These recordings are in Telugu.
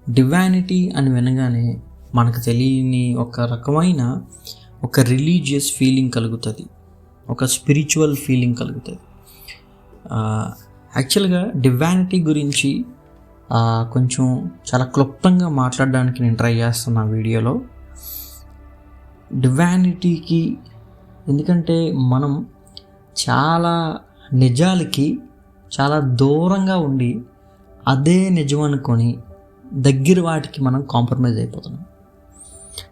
డివానిటీ అని వినగానే మనకు తెలియని ఒక రకమైన ఒక రిలీజియస్ ఫీలింగ్ కలుగుతుంది, ఒక స్పిరిచువల్ ఫీలింగ్ కలుగుతుంది. యాక్చువల్గా డివానిటీ గురించి కొంచెం చాలా క్లుప్తంగా మాట్లాడడానికి నేను ట్రై చేస్తున్నా వీడియోలో. డివానిటీకి ఎందుకంటే మనం చాలా నిజాలకి చాలా దూరంగా ఉండి అదే నిజం అనుకొని దగ్గర వాటికి మనం కాంప్రమైజ్ అయిపోతున్నాం.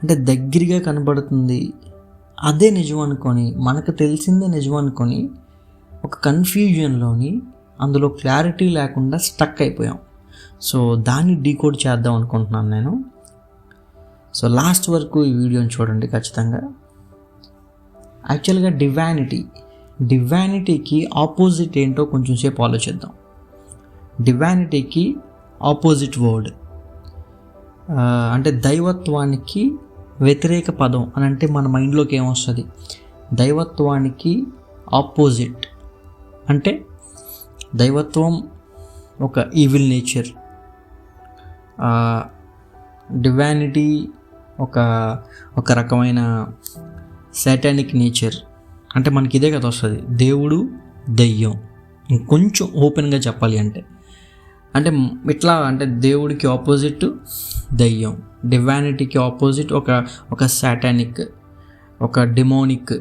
అంటే దగ్గరగా కనబడుతుంది అదే నిజం అనుకొని, మనకు తెలిసిందే నిజం అనుకొని ఒక కన్ఫ్యూజన్లోని అందులో క్లారిటీ లేకుండా స్టక్ అయిపోయాం. సో దాన్ని డీకోడ్ చేద్దాం అనుకుంటున్నాను నేను. సో లాస్ట్ వరకు ఈ వీడియోని చూడండి ఖచ్చితంగా. యాక్చువల్గా డివానిటీకి ఆపోజిట్ ఏంటో కొంచెం సేపు ఆలోచిద్దాం. డివానిటీకి ఆపోజిట్ వర్డ్ అంటే దైవత్వానికి వ్యతిరేక పదం అని అంటే మన మైండ్లోకి ఏమొస్తుంది? దైవత్వానికి ఆపోజిట్ అంటే దైవత్వం ఒక ఈవిల్ నేచర్, డివానిటీ ఒక రకమైన సాటానిక్ నేచర్. అంటే మనకి ఇదే కదా వస్తుంది, దేవుడు దెయ్యం. ఇంకొంచెం ఓపెన్గా చెప్పాలి అంటే ఇట్లా అంటే దేవుడికి ఆపోజిట్ దెయ్యం, డివానిటీకి ఆపోజిట్ ఒక సాటానిక్, ఒక డిమోనిక్,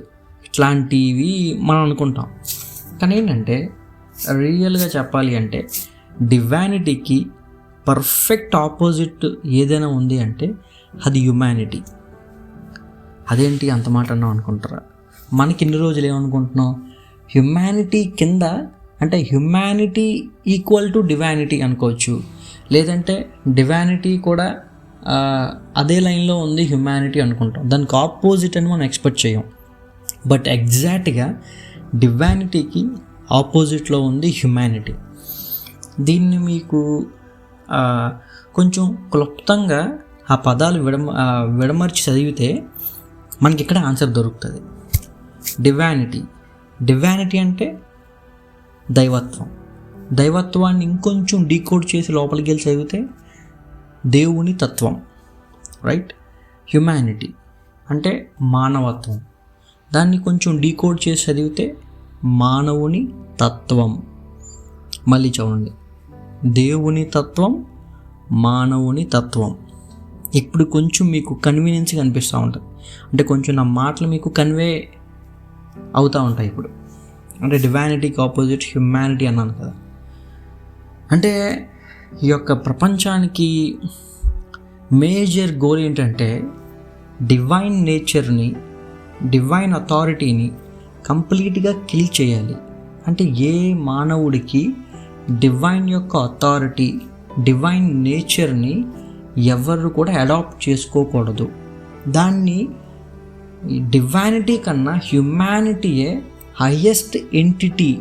ఇట్లాంటివి మనం అనుకుంటాం. కానీ ఏంటంటే రియల్గా చెప్పాలి అంటే డివానిటీకి పర్ఫెక్ట్ ఆపోజిట్ ఏదైనా ఉంది అంటే అది హ్యుమానిటీ. అదేంటి అంత మాట అన్నాం అనుకుంటారా? మనకి ఇన్ని రోజులు ఏమనుకుంటున్నాం, హ్యుమానిటీ కింద అంటే హ్యుమానిటీ ఈక్వల్ టు డివానిటీ అనుకోవచ్చు, లేదంటే డివానిటీ కూడా అదే లైన్లో ఉంది హ్యుమానిటీ అనుకుంటాం. దానికి ఆపోజిట్ అని మనం ఎక్స్పెక్ట్ చేయం. బట్ ఎగ్జాక్ట్గా డివానిటీకి ఆపోజిట్లో ఉంది హ్యుమానిటీ. దీన్ని మీకు కొంచెం క్లుప్తంగా ఆ పదాలు విడమర్చి చదివితే మనకి ఇక్కడ ఆన్సర్ దొరుకుతుంది. డివానిటీ అంటే దైవత్వాన్ని ఇంకొంచెం డీకోడ్ చేసి లోపలికి వెళ్ళి చదివితే దేవుని తత్వం, రైట్. హ్యుమానిటీ అంటే మానవత్వం, దాన్ని కొంచెం డీకోడ్ చేసి చదివితే మానవుని తత్వం. మళ్ళీ చూడండి, దేవుని తత్వం, మానవుని తత్వం. ఇప్పుడు కొంచెం మీకు కన్వీనియన్స్గా అనిపిస్తూ ఉంటుంది, అంటే కొంచెం నా మాటలు మీకు కన్వే అవుతూ ఉంటాయి. ఇప్పుడు అంటే డివానిటీకి ఆపోజిట్ హ్యుమానిటీ అన్నాను కదా. అంటే ఈ యొక్క ప్రపంచానికి మేజర్ గోల్ ఏంటంటే డివైన్ నేచర్ని, డివైన్ అథారిటీని కంప్లీట్గా కిల్ చేయాలి. అంటే ఏ మానవుడికి డివైన్ యొక్క అథారిటీ, డివైన్ నేచర్ని ఎవరు కూడా అడాప్ట్ చేసుకోకూడదు. దాన్ని డివైనిటీ కన్నా హ్యుమానిటీయే హయ్యెస్ట్ ఎంటిటీ.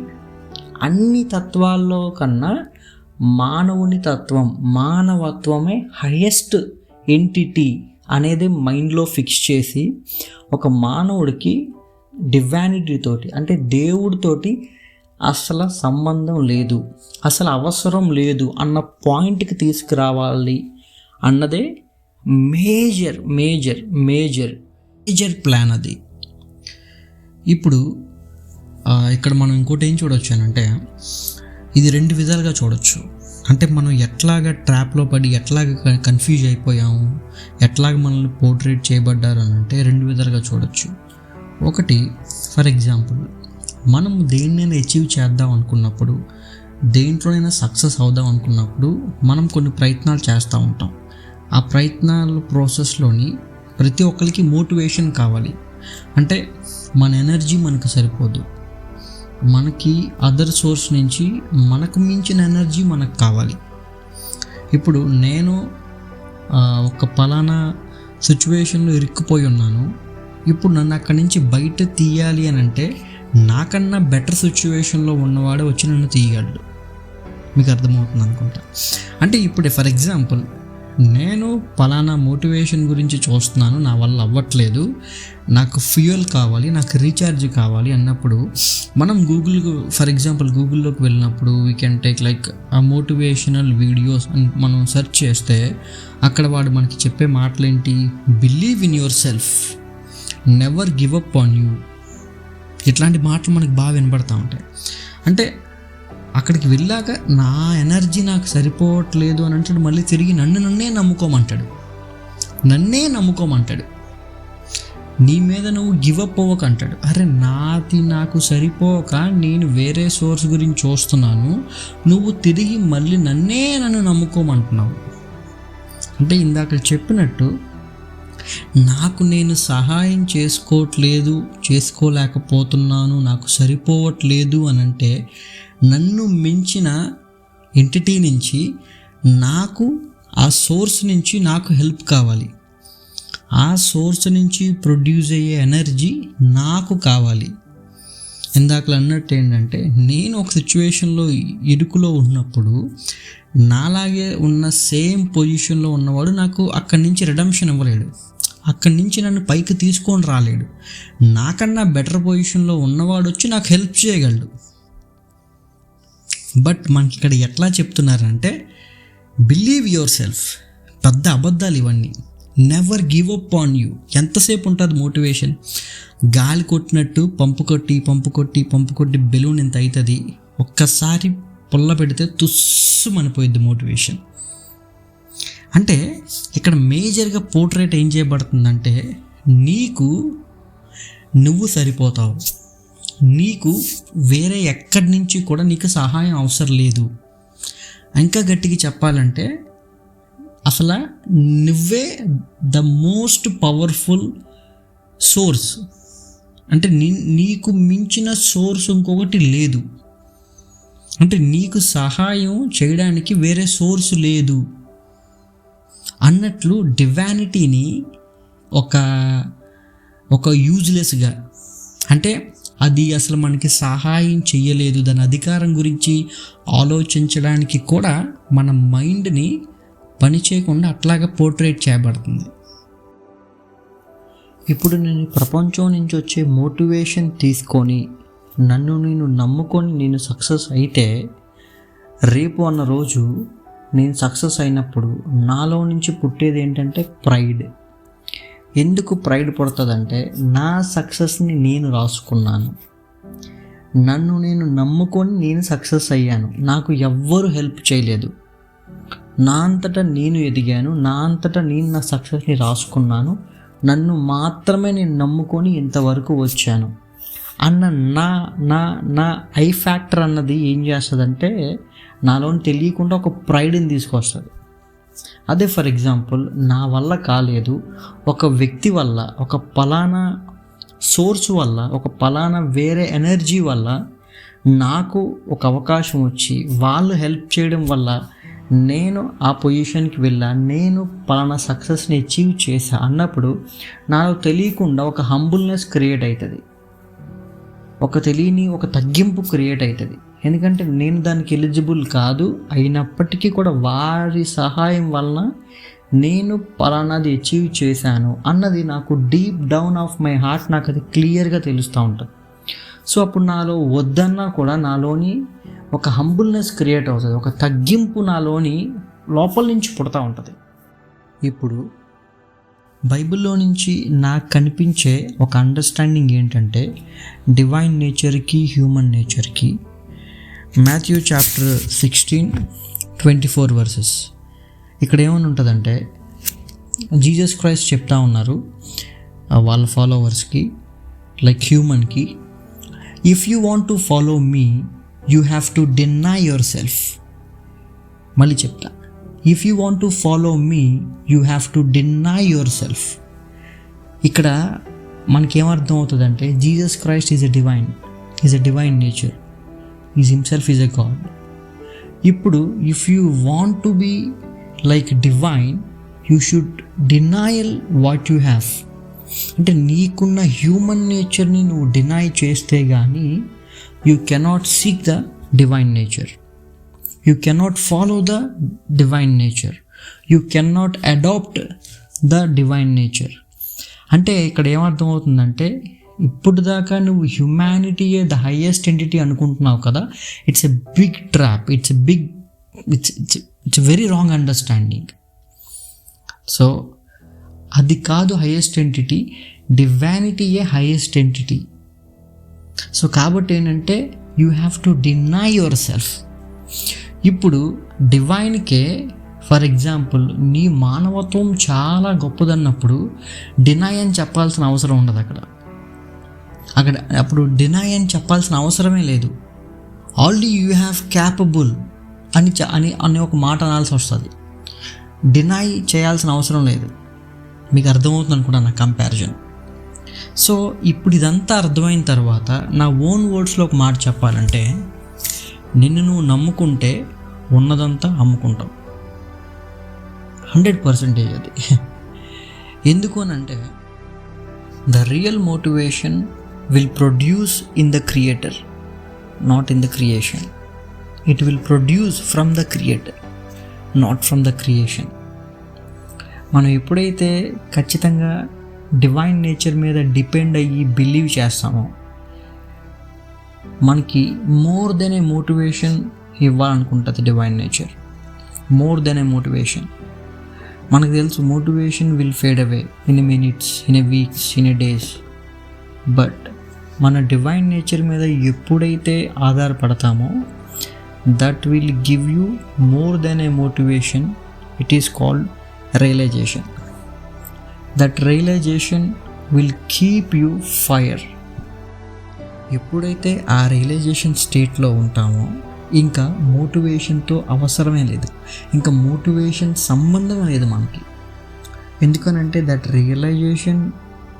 అన్ని తత్వాల్లో కన్నా మానవుని తత్వం, మానవత్వమే హయ్యెస్ట్ ఎంటిటీ అనేది మైండ్లో ఫిక్స్ చేసి ఒక మానవుడికి డివానిటీతోటి అంటే దేవుడితోటి అసలు సంబంధం లేదు, అసలు అవసరం లేదు అన్న పాయింట్కి తీసుకురావాలి అన్నదే మేజర్ ప్లాన్ అది. ఇప్పుడు ఇక్కడ మనం ఇంకోటి ఏం చూడొచ్చు అంటే ఇది రెండు విధాలుగా చూడొచ్చు. అంటే మనం ఎట్లాగా ట్రాప్లో పడి ఎట్లాగా కన్ఫ్యూజ్ అయిపోయాము, ఎట్లాగా మనల్ని పోర్ట్రేట్ చేయబడ్డారు అని అంటే రెండు విధాలుగా చూడొచ్చు. ఒకటి, ఫర్ ఎగ్జాంపుల్, మనం దేన్నైనా అచీవ్ చేద్దాం అనుకున్నప్పుడు, దేంట్లోనైనా సక్సెస్ అవుదాం అనుకున్నప్పుడు మనం కొన్ని ప్రయత్నాలు చేస్తూ ఉంటాం. ఆ ప్రయత్నాల ప్రాసెస్లోని ప్రతి ఒక్కరికి మోటివేషన్ కావాలి. అంటే మన ఎనర్జీ మనకు సరిపోదు, మనకి అదర్ సోర్స్ నుంచి మనకు మించిన ఎనర్జీ మనకు కావాలి. ఇప్పుడు నేను ఒక పలానా సిచ్యువేషన్లో ఇరుక్కుపోయి ఉన్నాను, ఇప్పుడు నన్ను అక్కడి నుంచి బయట తీయాలి అని అంటే నాకన్నా బెటర్ సిచ్యువేషన్లో ఉన్నవాడే వచ్చి నన్ను తీయగలడు. మీకు అర్థమవుతుంది అనుకుంటా. అంటే ఇప్పుడు ఫర్ ఎగ్జాంపుల్ నేను పలానా మోటివేషన్ గురించి చూస్తున్నాను, నా వల్ల అవ్వట్లేదు, నాకు ఫ్యూయల్ కావాలి, నాకు రీఛార్జ్ కావాలి అన్నప్పుడు మనం ఫర్ ఎగ్జాంపుల్ గూగుల్లోకి వెళ్ళినప్పుడు వీ కెన్ టేక్ లైక్ ఆ మోటివేషనల్ వీడియోస్ అని మనం సెర్చ్ చేస్తే అక్కడ వాడు మనకి చెప్పే మాటలేంటి? Believe in yourself, never give up on you. ఇట్లాంటి మాటలు మనకు బాగా వినపడతా ఉంటాయి. అంటే అక్కడికి వెళ్ళాక నా ఎనర్జీ నాకు సరిపోవట్లేదు అని అంటాడు, మళ్ళీ తిరిగి నన్నే నమ్ముకోమంటాడు, నీ మీద నువ్వు గివప్ అవ్వక అంటాడు. అరే నాకు సరిపోక నేను వేరే సోర్స్ గురించి చూస్తున్నాను, నువ్వు తిరిగి మళ్ళీ నన్ను నమ్ముకోమంటున్నావు. అంటే ఇందాక చెప్పినట్టు నాకు నేను సహాయం చేసుకోలేకపోతున్నాను, నాకు సరిపోవట్లేదు అని అంటే నన్ను మించిన ఎంటిటీ నుంచి నాకు ఆ సోర్స్ నుంచి నాకు హెల్ప్ కావాలి, ఆ సోర్స్ నుంచి ప్రొడ్యూస్ అయ్యే ఎనర్జీ నాకు కావాలి. ఇందాక అన్నట్టు ఏంటంటే నేను ఒక సిచ్యువేషన్లో ఇరుకులో ఉన్నప్పుడు నాలాగే ఉన్న సేమ్ పొజిషన్లో ఉన్నవాడు నాకు అక్కడి నుంచి రిడమ్షన్ ఇవ్వలేడు, అక్కడి నుంచి నన్ను పైకి తీసుకొని రాలేడు. నాకన్నా బెటర్ పొజిషన్లో ఉన్నవాడు వచ్చి నాకు హెల్ప్ చేయగలడు. బట్ మనకి ఇక్కడ ఎట్లా చెప్తున్నారంటే బిలీవ్ యువర్ సెల్ఫ్. పెద్ద అబద్ధాలు ఇవన్నీ. Never give up on you. ఎంతసేపు ఉంటుంది మోటివేషన్? గాలి కొట్టినట్టు పంపు కొట్టి బెలూన్ ఎంత అవుతుంది, ఒక్కసారి పుల్ల పెడితే తుస్సు మనిపోయిద్ది మోటివేషన్. అంటే ఇక్కడ మేజర్గా పోర్ట్రేట్ ఏం చేయబడుతుందంటే నువ్వు సరిపోతావు, నీకు వేరే ఎక్కడి నుంచి కూడా నీకు సహాయం అవసరం లేదు. ఇంకా గట్టిగా చెప్పాలంటే అసలు నువ్వే ద మోస్ట్ పవర్ఫుల్ సోర్స్. అంటే నీకు మించిన సోర్స్ ఇంకొకటి లేదు. అంటే నీకు సహాయం చేయడానికి వేరే సోర్స్ లేదు అన్నట్లు డివానిటీని ఒక యూజ్లెస్గా, అంటే అది అసలు మనకి సహాయం చేయలేదు, దాని అధికారం గురించి ఆలోచించడానికి కూడా మన మైండ్ని పని చేయకుండా అట్లాగా పోర్ట్రేట్ చేయబడుతుంది. ఇప్పుడు నేను ప్రపంచం నుంచి వచ్చే మోటివేషన్ తీసుకొని నన్ను నేను నమ్ముకొని నేను సక్సెస్ అయితే, రేపు అన్న రోజు నేను సక్సెస్ అయినప్పుడు నాలో నుంచి పుట్టేది ఏంటంటే ప్రైడ్. ఎందుకు ప్రైడ్ పుడుతుందంటే నా సక్సెస్ని నేను రాసుకున్నాను, నన్ను నేను నమ్ముకొని నేను సక్సెస్ అయ్యాను, నాకు ఎవ్వరు హెల్ప్ చేయలేదు, నా అంతటా నేను ఎదిగాను, నా అంతటా నేను నా సక్సెస్ని రాసుకున్నాను, నన్ను మాత్రమే నేను నమ్ముకొని ఇంతవరకు వచ్చాను అన్న నా ఐ ఫ్యాక్టర్ అన్నది ఏం చేస్తుందంటే నాలోని తెలియకుండా ఒక ప్రైడ్ని తీసుకొస్తుంది. అదే ఫర్ ఎగ్జాంపుల్ నా వల్ల కాలేదు, ఒక వ్యక్తి వల్ల, ఒక పలానా సోర్స్ వల్ల, ఒక పలానా వేరే ఎనర్జీ వల్ల నాకు ఒక అవకాశం వచ్చి వాళ్ళు హెల్ప్ చేయడం వల్ల నేను ఆ పొజిషన్కి వెళ్ళా, నేను పలానా సక్సెస్ని అచీవ్ చేశా అన్నప్పుడు నాకు తెలియకుండా ఒక హంబుల్నెస్ క్రియేట్ అవుతుంది, ఒక తగ్గింపు క్రియేట్ అవుతుంది. ఎందుకంటే నేను దానికి ఎలిజిబుల్ కాదు, అయినప్పటికీ కూడా వారి సహాయం వలన నేను పలానాది అచీవ్ చేశాను అన్నది నాకు deep down of my heart నాకు అది క్లియర్గా తెలుస్తూ ఉంటుంది. సో అప్పుడు నాలో వద్దన్నా కూడా నాలోని ఒక హంబుల్నెస్ క్రియేట్ అవుతుంది, ఒక తగ్గింపు నాలోని లోపల నుంచి పుడతా ఉంటుంది. ఇప్పుడు బైబిల్లో నుంచి నాకు కనిపించే ఒక అండర్స్టాండింగ్ ఏంటంటే డివైన్ నేచర్కి హ్యూమన్ నేచర్కి, మాథ్యూ చాప్టర్ 16:24 వర్సెస్ ఇక్కడ ఏమని ఉంటుందంటే జీసస్ క్రైస్ట్ చెప్తా ఉన్నారు వాళ్ళ ఫాలోవర్స్కి, లైక్ హ్యూమన్కి, if you want to follow me you have to deny yourself. మళ్ళీ చెప్తా, if you want to follow me you have to deny yourself. ఇక్కడ మనకేమర్థం అవుతుందంటే Jesus Christ is a divine nature, is himself is a god. ఇప్పుడు if you want to be like divine you should denial what you have. అంటే నీకున్న హ్యూమన్ నేచర్ని నువ్వు డినై చేస్తే కానీ you cannot seek the divine nature, you cannot follow the divine nature. You can not adopt the divine nature. అంటే ఇక్కడ ఏమర్థమవుతుందంటే, ఇప్పుడు దాకా నువ్వు హ్యుమానిటీయే ద హైయెస్ట్ ఎంటిటీ అనుకుంటున్నావు కదా, it's a big trap, it's very wrong understanding. So అది కాదు హైయెస్ట్ ఎంటిటీ, డివైనిటీయే హైయెస్ట్ ఎంటిటీ. సో కాబట్టి ఏంటంటే you have to deny yourself. ఇప్పుడు డివైన్కే ఫర్ ఎగ్జాంపుల్ నీ మానవత్వం చాలా గొప్పదన్నప్పుడు డినై అని చెప్పాల్సిన అవసరం ఉండదు అక్కడ అప్పుడు డినై అని చెప్పాల్సిన అవసరమే లేదు. ఆల్రెడీ యూ హ్యావ్ క్యాపబుల్ అని ఒక మాట అనాల్సి వస్తుంది. డినై చేయాల్సిన అవసరం లేదు. మీకు అర్థమవుతుంది అనుకుంటా నా కంపారిజన్. సో ఇప్పుడు ఇదంతా అర్థమైన తర్వాత నా ఓన్ వర్డ్స్లో ఒక మాట చెప్పాలంటే, నిన్ను నువ్వు నమ్ముకుంటే ఉన్నదంతా అమ్ముకుంటావు. 100% అది. ఎందుకు అని అంటే, the real motivation will produce in the creator, not in the creation. It will produce from the creator, not from the creation. మనం ఎప్పుడైతే ఖచ్చితంగా డివైన్ నేచర్ మీద డిపెండ్ అయ్యి బిలీవ్ చేస్తామో, మనకి మోర్ దెన్ ఏ మోటివేషన్ ఇవ్వాలనుకుంటుంది divine nature. More than a motivation. మనకు తెలుసు motivation will fade away in a minutes, in a weeks, in a days. But మన డివైన్ నేచర్ మీద ఎప్పుడైతే ఆధారపడతామో, that will give you more than a motivation. It is called realisation. That realisation will keep you fire. ఎప్పుడైతే ఆ రియలైజేషన్ స్టేట్లో ఉంటామో, ఇంకా మోటివేషన్తో అవసరమే లేదు, ఇంకా మోటివేషన్ సంబంధం లేదు మనకి. ఎందుకనంటే దట్ రియలైజేషన్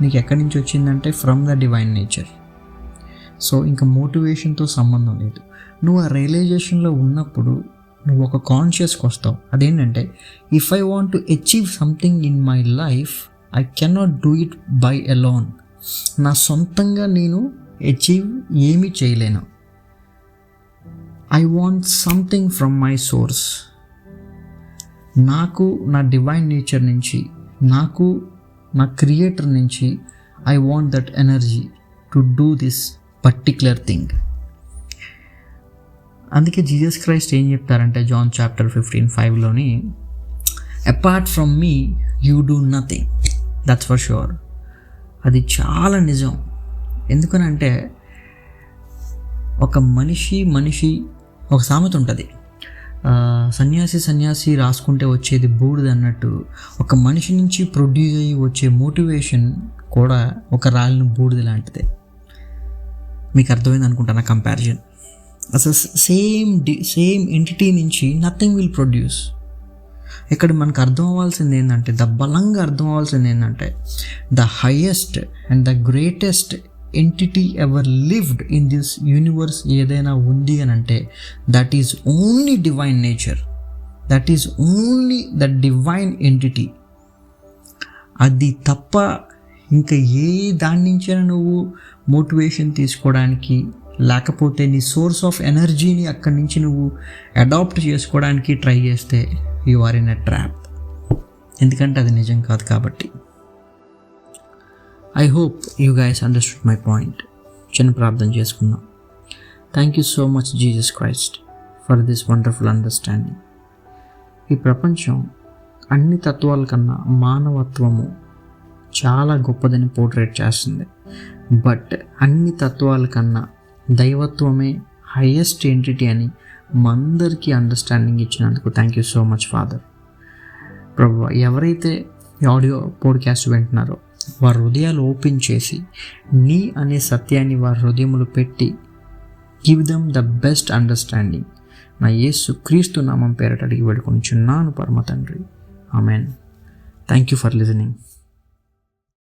నీకు ఎక్కడి నుంచి వచ్చిందంటే from the divine nature. So ఇంకా మోటివేషన్తో సంబంధం లేదు. నువ్వు ఆ రియలైజేషన్లో ఉన్నప్పుడు నువ్వు ఒక కాన్షియస్కి వస్తావు. అదేంటంటే, if I want to achieve something in my life, I cannot do it by alone. నా సొంతంగా నేను అచీవ్ ఏమీ చేయలేను. I want something from my source. నాకు నా డివైన్ నేచర్ నుంచి, నాకు నా క్రియేటర్ నుంచి I want that energy to do this particular thing. అందుకే జీసస్ క్రైస్ట్ ఏం చెప్తారంటే, జాన్ చాప్టర్ 15:5లోని, apart from me you do nothing. That's for sure. అది చాలా నిజం. ఎందుకనంటే ఒక మనిషి ఒక సామెత ఉంటుంది, సన్యాసి రాసుకుంటే వచ్చేది బూడిద అన్నట్టు, ఒక మనిషి నుంచి ప్రొడ్యూస్ అయ్యి వచ్చే మోటివేషన్ కూడా ఒక రాలిన బూడిద లాంటిదే. మీకు అర్థమైంది అనుకుంటా నా కంపారిజన్. అసలు సేమ్ ఎంటిటీ నుంచి నథింగ్ విల్ ప్రొడ్యూస్. ఇక్కడ మనకు అర్థం అవ్వాల్సింది ఏంటంటే, బలంగా అర్థం అవ్వాల్సింది ఏంటంటే, the highest and the greatest entity ever lived in this universe ఏదైనా ఉంది అని అంటే, that is only divine nature. That is only the divine entity. అది తప్ప ఇంకా ఏ దాని నుంచైనా నువ్వు మోటివేషన్ తీసుకోవడానికి, లేకపోతే నీ సోర్స్ ఆఫ్ ఎనర్జీని అక్కడి నుంచి నువ్వు అడాప్ట్ చేసుకోవడానికి ట్రై చేస్తే, you are in a trap. ఎందుకంటే అది నిజం కాదు కాబట్టి. I hope you guys understood my point. చిన్న ప్రార్థన చేసుకుందాం. Thank you so much Jesus Christ for this wonderful understanding. ఈ ప్రపంచం అన్ని తత్వాల కన్నా మానవత్వము చాలా గొప్పదని పోర్ట్రేట్ చేస్తుంది. బట్ అన్ని తత్వాల కన్నా దైవత్వమే హైయెస్ట్ ఎంటిటీ అని మందరికీ అండర్స్టాండింగ్ ఇచ్చినందుకు thank you so much father. ప్రభువా, ఎవరైతే ఈ ఆడియో పోడ్కాస్ట్ వింటున్నారో వారి హృదయాలు ఓపెన్ చేసి నీ అనే సత్యాన్ని వారి హృదయములు పెట్టి give them the best understanding. నా యేసు క్రీస్తు నామం పేరట అడిగి వేడుకొనుచున్నాను పరమ తండ్రి. Amen. Thank you for listening.